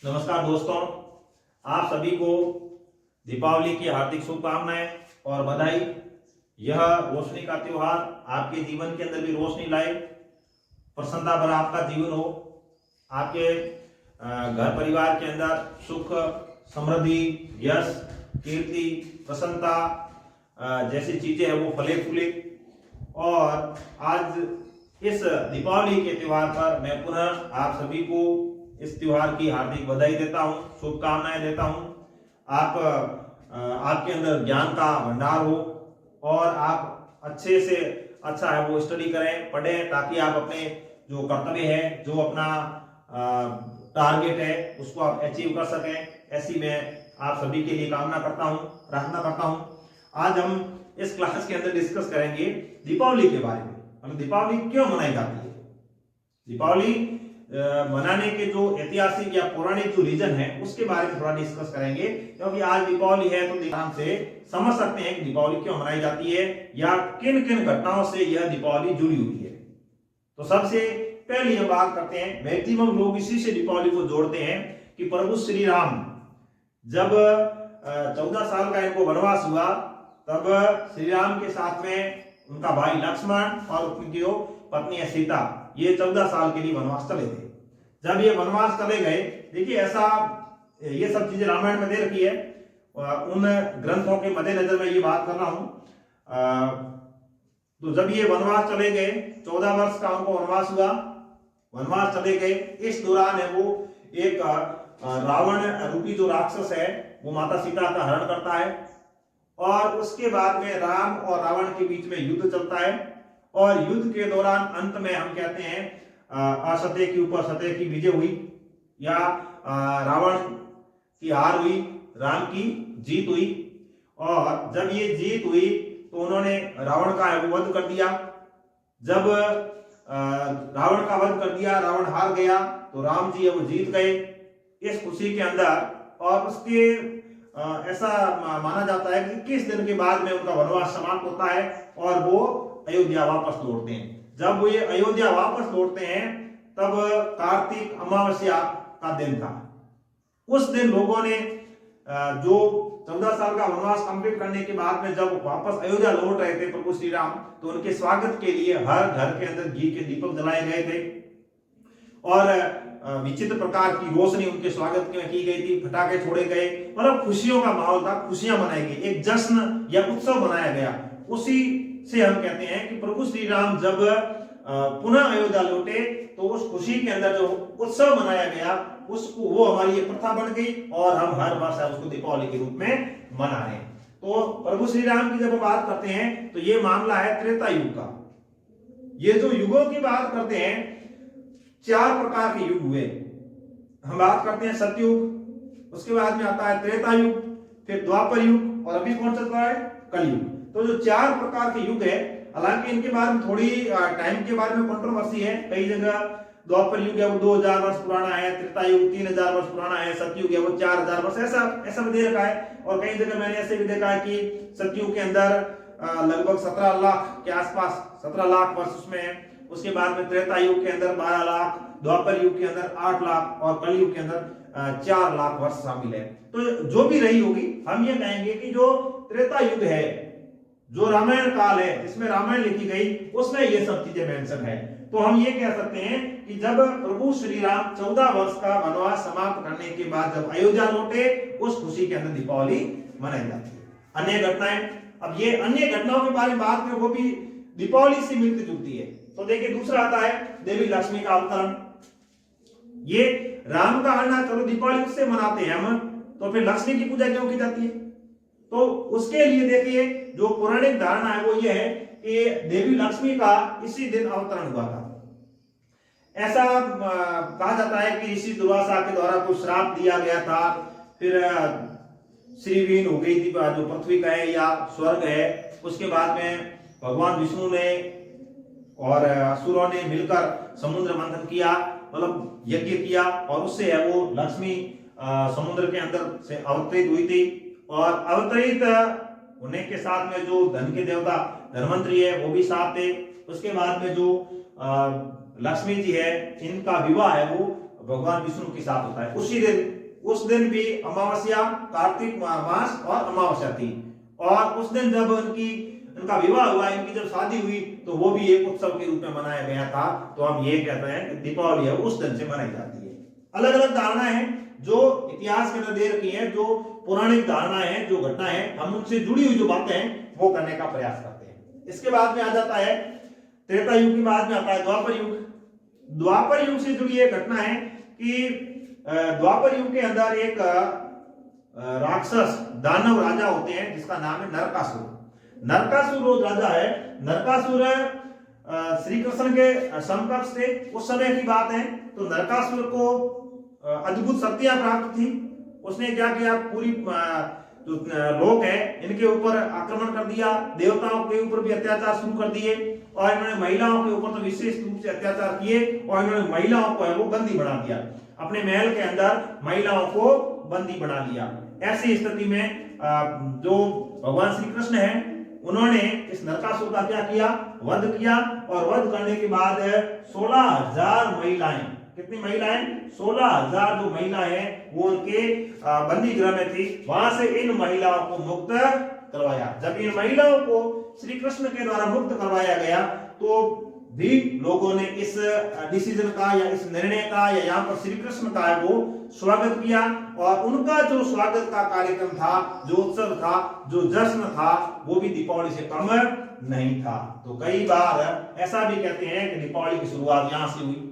नमस्कार दोस्तों, आप सभी को दीपावली की हार्दिक शुभकामनाएं और बधाई। यह रोशनी का त्योहार आपके जीवन के अंदर भी रोशनी लाए, प्रसन्नता भरा आपका जीवन हो, आपके घर परिवार के अंदर सुख, समृद्धि, यश, कीर्ति, प्रसन्नता जैसी चीजें है वो फले फूले। और आज इस दीपावली के त्योहार पर मैं पुनः आप सभी को इस त्योहार की हार्दिक बधाई देता हूं, शुभकामनाएं देता हूं। आपके अंदर ज्ञान का भंडार हो और आप अच्छे से अच्छा है वो स्टडी करें, पढ़ें, ताकि आप अपने जो कर्तव्य है, जो अपना टारगेट है उसको आप अचीव कर सकें। ऐसी मैं आप सभी के लिए कामना करता हूं, प्रार्थना करता हूं। आज हम इस क्लास के अंदर डिस्कस करेंगे दीपावली के बारे में। हमें दीपावली क्यों मनाई जाती है, दीपावली मनाने के जो ऐतिहासिक या पौराणिक जो रीजन है उसके बारे में थोड़ा डिस्कस करेंगे। क्योंकि आज दीपावली है तो ध्यान से समझ सकते हैं कि दीपावली क्यों मनाई जाती है या किन किन घटनाओं से यह दीपावली जुड़ी हुई है। तो सबसे पहले हम बात करते हैं, मैक्सिमम लोग इसी से दीपावली को जोड़ते हैं कि प्रभु श्री राम जब 14 साल का इनको वनवास हुआ, तब श्री राम के साथ में उनका भाई लक्ष्मण और उनकी पत्नी है सीता, ये 14 साल के लिए वनवास चले थे। जब ये वनवास चले गए, देखिए ऐसा ये सब चीजें रामायण में दे रखी है, उन ग्रंथों के मद्देनजर मैं ये बात कर रहा हूं। तो जब ये वनवास चले गए, 14 वर्ष का उनको वनवास हुआ, वनवास चले गए, इस दौरान है वो एक रावण रूपी जो राक्षस है वो माता सीता का हरण करता है और उसके बाद में राम और रावण के बीच में युद्ध चलता है। और युद्ध के दौरान अंत में हम कहते हैं असत्य के ऊपर सत्य की विजय हुई, या रावण की हार हुई, राम की जीत हुई। और जब ये जीत हुई तो उन्होंने रावण का वध कर दिया। जब रावण का वध कर दिया, रावण हार गया, तो राम जी वो जीत गए इस खुशी के अंदर। और उसके ऐसा माना जाता है कि 21 दिन के बाद में उनका वनवास समाप्त होता है और वो अयोध्या वापस लौटते हैं। जब वो ये अयोध्या वापस लौटते हैं तब कार्तिक अमावस्या का दिन था। उस दिन लोगों ने जो 14 साल का वनवास कंप्लीट करने के बाद में जब वापस अयोध्या लौट रहे थे प्रभु श्री राम, तो उनके स्वागत के लिए हर घर के अंदर घी के दीपक जलाए गए थे और विचित्र प्रकार की रोशनी उनके स्वागत में की गई थी, पटाखे छोड़े गए, मतलब खुशियों का माहौल था, खुशियां मनाई गई, एक जश्न या उत्सव मनाया गया। उसी से हम कहते हैं कि प्रभु श्री राम जब पुनः अयोध्या लौटे तो उस खुशी के अंदर जो उत्सव मनाया गया उसको वो हमारी एक प्रथा बन गई और हम हर वर्ष उसको दीपावली के रूप में मना रहे हैं। तो प्रभु श्री राम की जब हम बात करते हैं तो ये मामला है त्रेता युग का। ये जो युगों की बात करते हैं, 4 प्रकार के युग हुए। हम बात करते हैं सतयुग, उसके बाद में आता है त्रेता युग, फिर द्वापर युग और अभी कौन सा चल रहा है, कलयुग। तो जो 4 प्रकार के युग है, हालांकि इनके बारे में थोड़ी टाइम के बारे में कंट्रोवर्सी है। कई जगह द्वापर युग है वो 2000 वर्ष पुराना है, त्रेता युग 3000 वर्ष पुराना है, सतयुग है वो 4000 वर्ष, ऐसा भी दे रखा है। और कई जगह मैंने ऐसे भी देखा है कि सतयुग के अंदर लगभग 17 लाख के आसपास 17 लाख वर्ष उसमें है। उसके बाद में त्रेता युग के अंदर 12 लाख, द्वापर युग के अंदर 8 लाख और कलयुग के अंदर 4 लाख वर्ष शामिल है। तो जो भी रही होगी, हम ये कहेंगे कि जो त्रेता युग है, जो रामायण काल है जिसमें रामायण लिखी गई, उसमें ये सब चीजें मेंशन है। तो हम ये कह सकते हैं कि जब प्रभु श्री राम 14 वर्ष का वनवास समाप्त करने के बाद जब अयोध्या लौटे, उस खुशी के अंदर दीपावली मनाई जाती है। अन्य घटनाएं, अब ये अन्य घटनाओं के बारे में बात में वो भी दीपावली से मिलती जुलती है। तो देखिए दूसरा आता है देवी लक्ष्मी का अवतरण। ये राम का आना चलो दीपावली उससे मनाते हैं हम, तो फिर लक्ष्मी की पूजा क्यों की जाती है? तो उसके लिए देखिए जो पौराणिक धारणा है वो ये है कि देवी लक्ष्मी का इसी दिन अवतरण हुआ था। ऐसा कहा जाता है कि ऋषि दुर्वासा के द्वारा कुछ श्राप दिया गया था, फिर श्रीवीन हो गई थी जो पृथ्वी का है या स्वर्ग है। उसके बाद में भगवान विष्णु ने और असुरों ने मिलकर समुद्र मंथन किया, मतलब यज्ञ किया, और उससे है वो लक्ष्मी समुद्र के अंदर से अवतरित हुई थी। और अवतरित होने के साथ में जो धन के देवता धनवंतरी है वो भी साथ थे। उसके बाद में जो लक्ष्मी जी है, इनका विवाह है वो भगवान विष्णु के साथ होता है। उस दिन भी अमावस्या, कार्तिक मास और अमावस्या थी, और उस दिन जब इनका विवाह हुआ, इनकी जब शादी हुई, तो वो भी एक उत्सव के रूप में मनाया गया था। तो हम ये कहते हैं कि दीपावली है उस दिन से मनाई जाती है। अलग अलग धारणाएं हैं जो इतिहास के अंदर दे रखी हैं, जो पौराणिक धारणाएं हैं, जो घटना है, हम उनसे जुड़ी हुई जो बातें हैं वो करने का प्रयास करते हैं। इसके बाद में आ जाता है त्रेता युग के बाद में आता है द्वापर युग। द्वापर युग से जुड़ी एक घटना है कि द्वापर युग के अंदर एक राक्षस दानव राजा होते हैं जिसका नाम है नरकासुर। नरकासुर वो राजा है। नरकासुर श्री कृष्ण के समकक्ष थे। उस समय की बात है। तो नरकासुर को अद्भुत शक्तियां प्राप्त थी। उसने क्या किया, पूरी जो लोग हैं इनके ऊपर आक्रमण कर दिया, देवताओं के ऊपर भी अत्याचार शुरू कर दिए, और इन्होंने महिलाओं के ऊपर तो विशेष रूप से अत्याचार किए, और इन्होंने महिलाओं को है वो बंदी बना दिया। अपने महल के अंदर महिलाओं को बंदी बना लिया। ऐसी स्थिति में जो भगवान श्री कृष्ण है उन्होंने इस नरकासुर का क्या किया, वध किया, और वध करने के बाद 16,000 महिलाएं, कितनी महिलाएं, 16,000 जो महिलाएं हैं वो उनके बंदी गृह में थी, वहां से इन महिलाओं को मुक्त करवाया। जब इन महिलाओं को श्री कृष्ण के द्वारा मुक्त करवाया गया तो भी लोगों ने इस डिसीजन का या इस निर्णय का या यहाँ पर श्री कृष्ण का है वो स्वागत किया, और उनका जो स्वागत का कार्यक्रम था, जो उत्सव था, जो जश्न था, वो भी दीपावली से कम नहीं था। तो कई बार ऐसा भी कहते हैं कि दीपावली की शुरुआत यहाँ से हुई।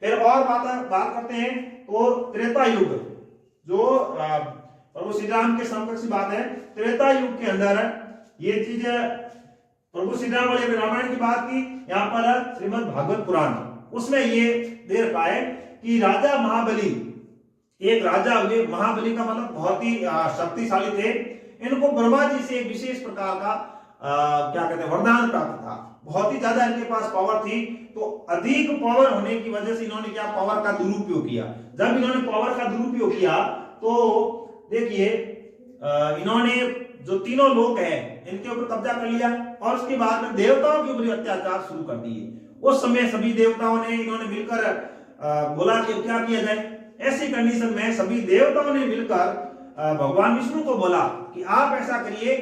फिर और बात करते हैं तो त्रेता युग, जो प्रभु श्री राम के समकक्ष की बात है। त्रेता युग के अंदर ये चीज प्रभु श्री राम वाले रामायण की बात की, यहाँ पर श्रीमद् भागवत पुराण उसमें ये दे रखा है कि राजा महाबली, एक राजा हुए, महाबली का मतलब बहुत ही शक्तिशाली थे। इनको ब्रह्मा जी से एक विशेष प्रकार का क्या कहते हैं वरदान प्राप्त था। बहुत ही ज्यादा इनके पास पावर थी। तो अधिक पावर होने की वजह से इन्होंने क्या, पावर का दुरुपयोग किया। जब इन्होंने पावर का दुरुपयोग किया तो देखिए इन्होंने जो तीनों लोग हैं इनके ऊपर कब्जा कर लिया, और उसके बाद में देवताओं के ऊपर अत्याचार शुरू कर दिए। उस समय सभी देवताओं ने इन्होंने मिलकर बोला कि क्या किया जाए। ऐसी कंडीशन में सभी देवताओं ने मिलकर भगवान विष्णु को बोला कि आप ऐसा करिए,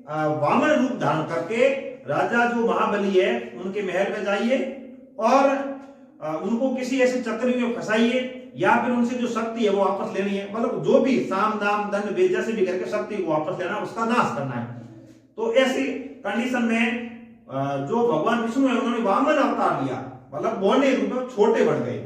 वामन रूप धारण करके राजा जो महाबली है उनके महल में जाइए और उनको किसी ऐसे चक्र में फंसाइए, या फिर उनसे जो शक्ति है वो वापस लेनी है, मतलब जो भी साम दाम दंड भेद जैसे भी करके शक्ति को वापस लेना, उसका नाश करना है। तो ऐसी कंडीशन में जो भगवान विष्णु है उन्होंने वामन अवतार लिया, मतलब बौने रूप में छोटे बढ़ गए,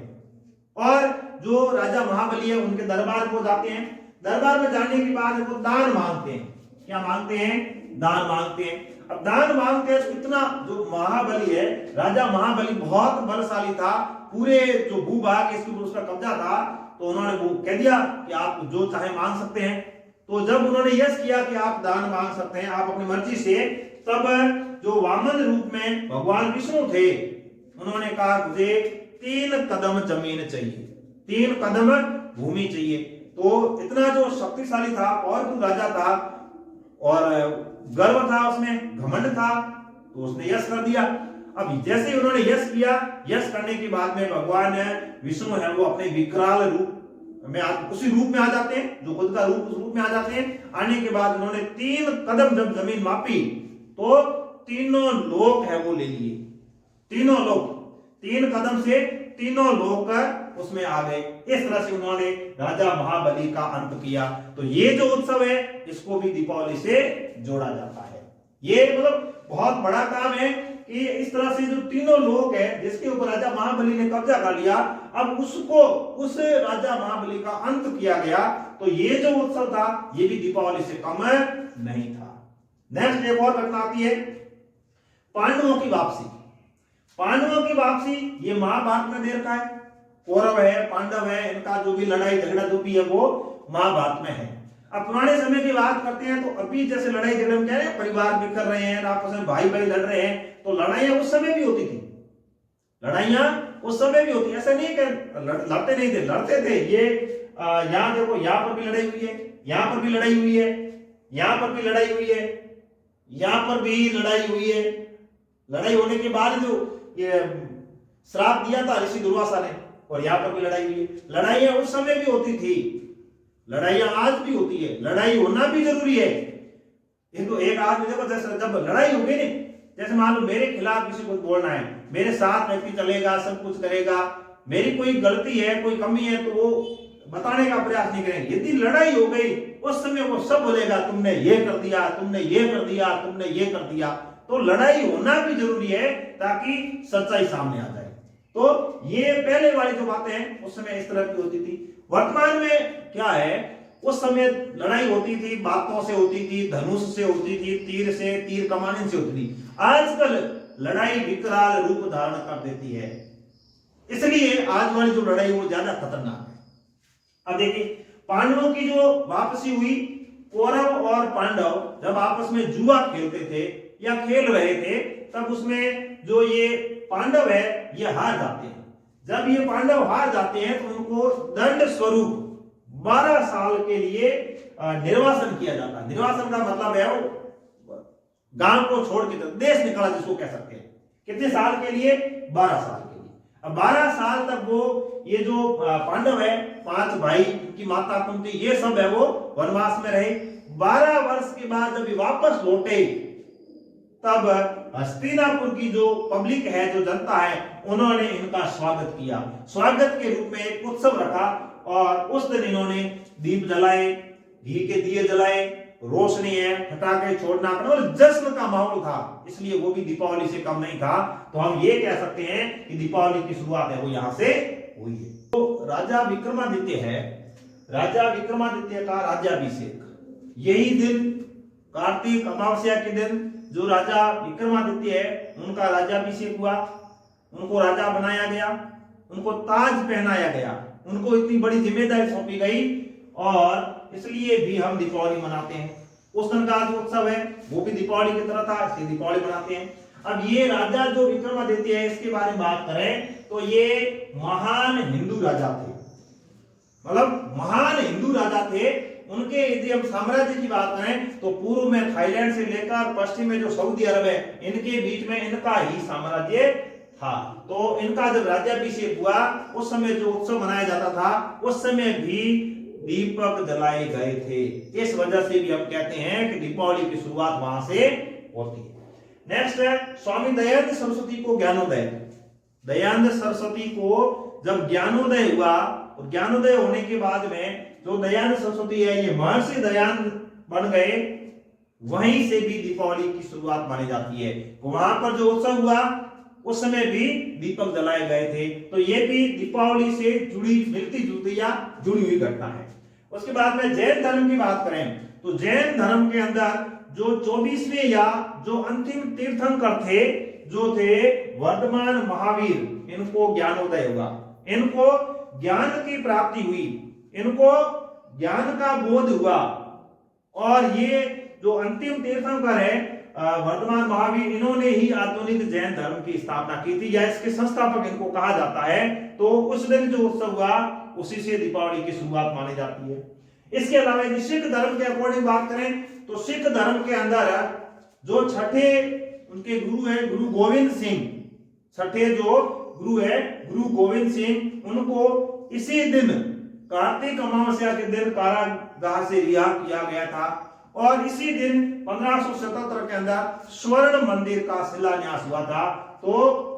और जो राजा महाबली है उनके दरबार को जाते हैं। दरबार में जाने के बाद वो दान मांगते हैं। क्या मांगते हैं? दान मांगते हैं। अब दान मांगते हैं तो इतना जो महाबली है, राजा महाबली बहुत बलशाली था, पूरे जो भूभाग इसके ऊपर उसका कब्जा था, तो उन्होंने वो कह दिया कि आप जो चाहे मांग सकते हैं। तो जब उन्होंने यस किया कि आप दान मांग सकते हैं आप अपनी मर्जी से, तब जो वामन रूप में भगवान विष्णु थे उन्होंने कहा मुझे 3 कदम जमीन चाहिए, 3 कदम भूमि चाहिए। तो इतना जो शक्तिशाली था, पावरफुल राजा था, और गर्व था उसमें, घमंड था, तो उसने यस कर दिया। अब जैसे ही उन्होंने यस किया, यस करने के बाद में भगवान विष्णु है वो अपने विकराल रूप में उसी रूप में आ जाते हैं, जो खुद का रूप उस रूप में आ जाते हैं। आने के बाद उन्होंने 3 कदम जब जमीन मापी तो तीनों लोक है वो ले लिए। तीनों लोक 3 कदम से तीनों लोक उसमें आ गए। इस तरह से उन्होंने राजा महाबली का अंत किया। तो ये जो उत्सव है इसको भी दीपावली से जोड़ा जाता है। ये मतलब बहुत बड़ा काम है कि इस तरह से जो तीनों लोग हैं जिसके ऊपर राजा महाबली ने कब्जा कर लिया, अब उसको उस राजा महाबली का अंत किया गया। तो ये जो उत्सव था ये भी दीपावली से कम नहीं था। नेक्स्ट एक और घटना आती है पांडवों की वापसी। पांडवों की वापसी ये महाभारत में दे रखा है। कौरव है, पांडव है, इनका जो भी लड़ाई झगड़ा जो भी है वो महाभारत में है। अब पुराने समय की बात करते हैं तो अभी जैसे लड़ाई झगड़े में क्या है, परिवार बिखर रहे हैं, आपस में भाई भाई लड़ रहे हैं, तो लड़ाइयां उस समय भी होती थी। लड़ाइयां उस समय भी होती, ऐसा नहीं कि लड़ते नहीं थे, लड़ते थे। ये यहाँ देखो, यहाँ पर भी लड़ाई हुई है, यहाँ पर भी लड़ाई हुई है, यहाँ पर भी लड़ाई हुई है, यहाँ पर भी लड़ाई हुई है। लड़ाई होने के बाद जो ये श्राप दिया था ऋषि दुर्वासा ने और यहाँ पर भी लड़ाई हुई है। लड़ाइयां उस समय भी होती थी, लड़ाइयां आज भी होती है, लड़ाई होना भी जरूरी है। एक आदमी देखो, जैसे जब लड़ाई हो गई, जैसे मान लो मेरे खिलाफ किसी को बोलना है, मेरे साथ व्यक्ति चलेगा, सब कुछ करेगा, मेरी कोई गलती है, कोई कमी है तो वो बताने का प्रयास नहीं करेंगे। यदि लड़ाई हो गई उस समय वो सब बोलेगा तुमने ये कर दिया, तुमने ये कर दिया, तुमने ये कर दिया। तो लड़ाई होना भी जरूरी है ताकि सच्चाई सामने आ जाए। तो ये पहले वाली जो बातें हैं उस समय इस तरह की होती थी। वर्तमान में क्या है, उस समय लड़ाई होती थी, बातों से होती थी, धनुष से होती थी, तीर कमाने से होती थी। आजकल लड़ाई विकराल रूप धारण कर देती है, इसलिए आज वाली जो लड़ाई वो ज्यादा खतरनाक है। अब देखिए, पांडवों की जो वापसी हुई, कौरव और पांडव जब आपस में जुआ खेलते थे या खेल रहे थे, तब उसमें जो ये पांडव है ये हार जाते हैं। जब ये पांडव हार जाते हैं तो उनको दंड स्वरूप 12 साल के लिए निर्वासन किया जाता है। निर्वासन का मतलब है वो गांव को छोड़ के देश निकाला, जिसको कह सकते हैं। कितने साल के लिए? 12 साल के लिए। अब 12 साल तक वो ये जो पांडव है, 5 भाई, उनकी माता कुंती, ये सब है वो वनवास में रहे। 12 वर्ष के बाद जब वापस लौटे तब हस्तिनापुर की जो पब्लिक है, जो जनता है, उन्होंने इनका स्वागत किया। स्वागत के रूप में एक उत्सव रखा और उस दिन इन्होंने दीप जलाए, घी के दिए जलाए, रोशनी है, पटाखे छोड़ना, और जश्न का माहौल था। इसलिए वो भी दीपावली से कम नहीं था। तो हम ये कह सकते हैं कि दीपावली की शुरुआत है वो यहां से हुई है। तो राजा विक्रमादित्य है, राजा विक्रमादित्य का राज्याभिषेक, यही दिन कार्तिक अमावस्या के दिन जो राजा विक्रमादित्य है उनका राज्याभिषेक हुआ, उनको राजा बनाया गया, उनको ताज पहनाया गया, उनको इतनी बड़ी जिम्मेदारी सौंपी गई और इसलिए भी हम दीपावली मनाते हैं। उस दिन का जो उत्सव है वो भी दीपावली की तरह था, इसलिए दीपावली मनाते हैं। अब ये राजा जो विक्रमादित्य है, इसके बारे में बात करें तो ये महान हिंदू राजा थे, मतलब महान हिंदू राजा थे। उनके यदि हम साम्राज्य की बात करें तो पूर्व में थाईलैंड से लेकर पश्चिम में जो सऊदी अरब है, इनके बीच में इनका ही साम्राज्य था। तो इनका जब राज्याभिषेक हुआ उस समय जो उत्सव मनाया जाता था, उस समय भी दीपक जलाए गए थे। इस वजह से भी हम कहते हैं कि दीपावली की शुरुआत वहां से होती है। नेक्स्ट है स्वामी दयानंद सरस्वती को ज्ञानोदय। दयानंद सरस्वती को जब ज्ञानोदय हुआ, और ज्ञानोदय होने के बाद में जो दयानंद सरस्वती है ये महर्षि दयानंद बन गए, वहीं से भी दीपावली की शुरुआत मानी जाती है। वहां पर जो उत्सव हुआ उस समय भी दीपक जलाए गए थे। तो ये भी दीपावली से जुड़ी, मिलती जुलती या जुड़ी हुई घटना है। उसके बाद में जैन धर्म की बात करें तो जैन धर्म के अंदर जो 24वें या जो अंतिम तीर्थंकर थे, जो थे वर्धमान महावीर, इनको ज्ञानोदय हुआ, इनको ज्ञान की प्राप्ति हुई, इनको ज्ञान का बोध हुआ। और ये जो अंतिम तीर्थंकर है वर्धमान महावीर, इन्होंने ही आधुनिक जैन धर्म की स्थापना की थी, या इसके संस्थापक इनको कहा जाता है। तो उस दिन जो उत्सव हुआ उसी से दीपावली की शुरुआत मानी जाती है। इसके अलावा यदि सिख धर्म के अकॉर्डिंग बात करें तो सिख धर्म के अंदर जो छठे उनके गुरु है गुरु गोविंद सिंह, छठे जो गुरु है गुरु गोविंद सिंह, उनको इसी दिन कार्तिक अमावस्या के दिन कारागार से रिहा किया गया था। और इसी दिन 1577 के अंदर स्वर्ण मंदिर का शिलान्यास हुआ था। तो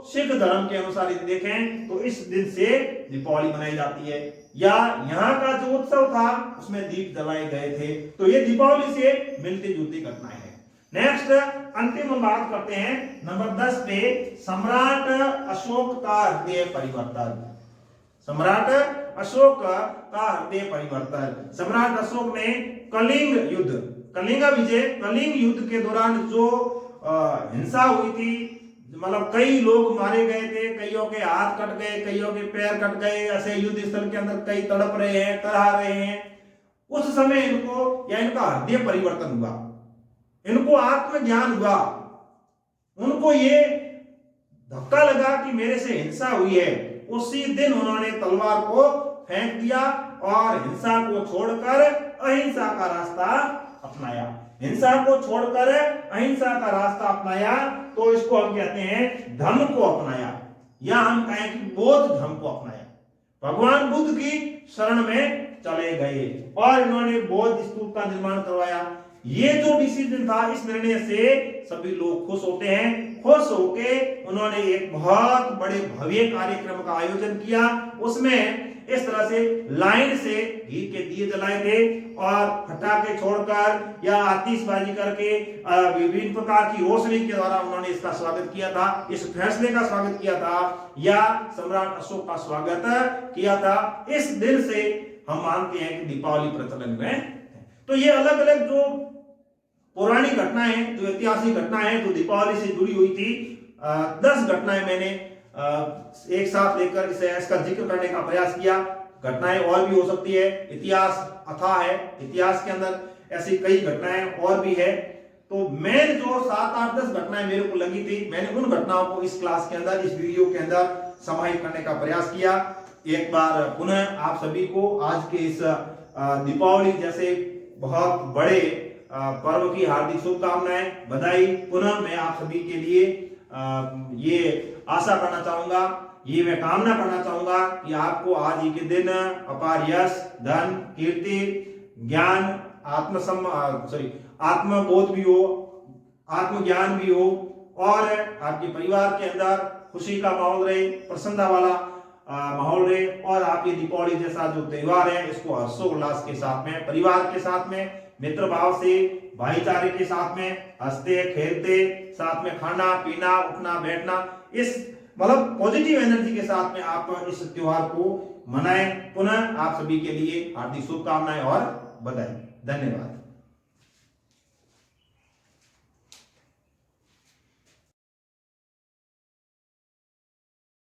सिख धर्म के अनुसार यदि देखें तो इस दिन से दीपावली मनाई जाती है, या यहाँ का जो उत्सव था उसमें दीप जलाए गए थे। तो ये दीपावली से मिलती जुलती घटनाएं हैं। नेक्स्ट अंतिम हम बात करते हैं नंबर 10 पे, सम्राट अशोक का हृदय परिवर्तन। सम्राट अशोक का हृदय परिवर्तन। सम्राट अशोक ने कलिंग युद्ध, कलिंग विजय, कलिंग युद्ध के दौरान जो हिंसा हुई थी, मतलब कई लोग मारे गए थे, कईयों के हाथ कट गए, कईयों के पैर कट गए, ऐसे युद्ध स्थल के अंदर कई तड़प रहे हैं, तड़हा रहे हैं। उस समय इनको या इनका हृदय परिवर्तन हुआ, इनको आत्मज्ञान हुआ, उनको ये धक्का लगा कि मेरे से हिंसा हुई है। उसी दिन उन्होंने तलवार को फेंक दिया और हिंसा को छोड़कर अहिंसा का रास्ता अपनाया। हिंसा को छोड़कर अहिंसा का रास्ता अपनाया, तो इसको हम कहते हैं धम्म को अपनाया, या हम कहें कि बौद्ध धर्म को अपनाया। भगवान बुद्ध की शरण में चले गए और इन्होंने बौद्ध स्तूप का निर्माण करवाया। ये जो डिसीजन था, इस निर्णय से सभी लोग खुश होते हैं। खुश होके उन्होंने एक बहुत बड़े भव्य कार्यक्रम का आयोजन किया। उसमें इस तरह से लाइन से घी के दिए जलाए थे और पटाखे छोड़कर या आतिशबाजी करके विभिन्न प्रकार की रोशनी के द्वारा उन्होंने इसका स्वागत किया था, इस फैसले का स्वागत किया था या सम्राट अशोक का स्वागत किया था। इस दिन से हम मानते हैं कि दीपावली प्रचलन में है। तो ये अलग अलग जो पौराणिक घटनाएं, जो ऐतिहासिक घटनाएं जो दीपावली से जुड़ी हुई थी, 10 घटनाएं मैंने एक साथ लेकर इसका जिक्र करने का प्रयास किया। घटनाएं और भी हो सकती है, इतिहास अथाह है, इतिहास के अंदर ऐसी कई घटनाएं और भी है। तो मेन जो 7, 8, 10 घटनाएं मेरे को लगी थी, मैंने उन घटनाओं को इस क्लास के अंदर, इस वीडियो के अंदर समाहित करने का प्रयास किया। एक बार पुनः आप सभी को आज के इस दीपावली जैसे बहुत बड़े पर्व की हार्दिक शुभकामनाएं, बधाई। पुनः मैं आप सभी के लिए ये आशा करना चाहूंगा, ये मैं कामना करना चाहूंगा कि आपको आज ही के दिन अपार यश, धन, कीर्ति, ज्ञान, आत्मबोध भी हो, आत्मज्ञान भी हो और आपके परिवार के अंदर खुशी का माहौल रहे, प्रसन्नता वाला माहौल रहे और आपकी दीपावली जैसा जो त्योहार है इसको हर्षोल्लास के साथ में, परिवार के साथ में, मित्र भाव से, भाईचारे के साथ में हंसते खेलते, साथ में खाना पीना, उठना बैठना, इस मतलब पॉजिटिव एनर्जी के साथ में आप इस त्योहार को मनाएं। पुनः आप सभी के लिए हार्दिक शुभकामनाएं और बधाई। धन्यवाद।